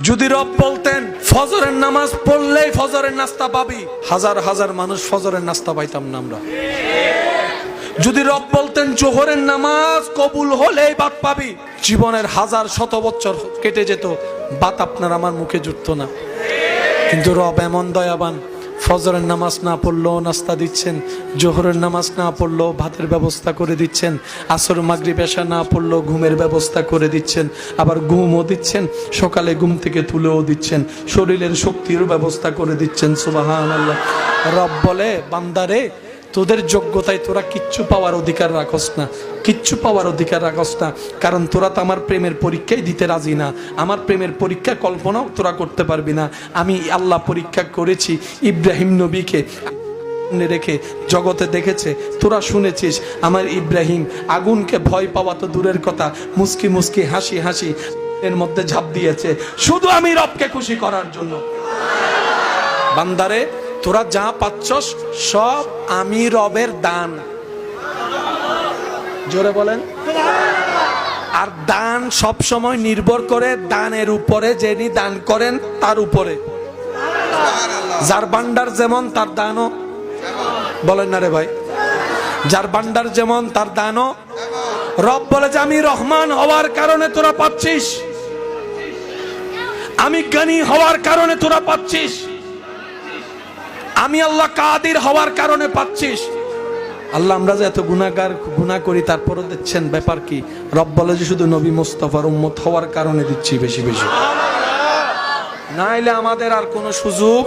যদি রব বলতেন ফজরের নামাজ পড়লেই ফজরের নাস্তা পাবি, হাজার হাজার মানুষ ফজরের নাস্তা পাইতাম না আমরা। যদি রব বলতেন জোহরের নামাজ কবুল হলেই ভাত পাবি, জীবনের হাজার শত বছর কেটে যেত, ভাত আপনার আমার মুখে জুটতো না। কিন্তু রব এমন দয়াবান, ফজরের নামাজ না পড়লেও নাস্তা দিচ্ছেন, জোহরের নামাজ না পড়লেও ভাতের ব্যবস্থা করে দিচ্ছেন, আসর মাগরিব এশা না পড়লেও ঘুমের ব্যবস্থা করে দিচ্ছেন, আবার ঘুমও দিচ্ছেন, সকালে ঘুম থেকে তুলেও দিচ্ছেন, শরীরের শক্তির ব্যবস্থা করে দিচ্ছেন। সুবহানাল্লাহ। রব বলে, বান্দারে তোদের যোগ্যতায় তোরা কিচ্ছু পাওয়ার অধিকার রাখস না, কিচ্ছু পাওয়ার অধিকার রাখস না, কারণ তোরা তো আমার প্রেমের পরীক্ষাই দিতে রাজি না। আমার প্রেমের পরীক্ষা কল্পনাও তোরা করতে পারবি না। আমি আল্লাহ পরীক্ষা করেছি ইব্রাহিম নবীকে রেখে, জগতে দেখেছে, তোরা শুনেছিস আমার ইব্রাহিম আগুনকে ভয় পাওয়া তো দূরের কথা, মুস্কি মুস্কি হাসি হাসি এর মধ্যে ঝাঁপ দিয়েছে, শুধু আমি রবকে খুশি করার জন্য। বান্দারে তোরা যা পাচ্ছস সব আমি রবের দান। জোরে বলেন। আর দান সব সময় নির্ভর করে দানের উপরে, যিনি দান করেন তার উপরে। যার ভান্ডার যেমন তার দানও, বলেন না রে ভাই, যার ভান্ডার যেমন তার দানও। রব বলে যে আমি রহমান হওয়ার কারণে তোরা পাচ্ছিস, আমি জ্ঞানী হওয়ার কারণে তোরা পাচ্ছিস, আমি আল্লাহ কাদির হওয়ার কারণে পাচ্ছিস। আল্লাহ আমরা যে এত গুনাহগার, গুনাহ করি, তারপরও দিচ্ছেন, ব্যাপার কি? রব বলে যে শুধু নবী মুস্তাফার উম্মত হওয়ার কারণে দিচ্ছি বেশি বেশি, নাইলে আমাদের আর কোনো সুযোগ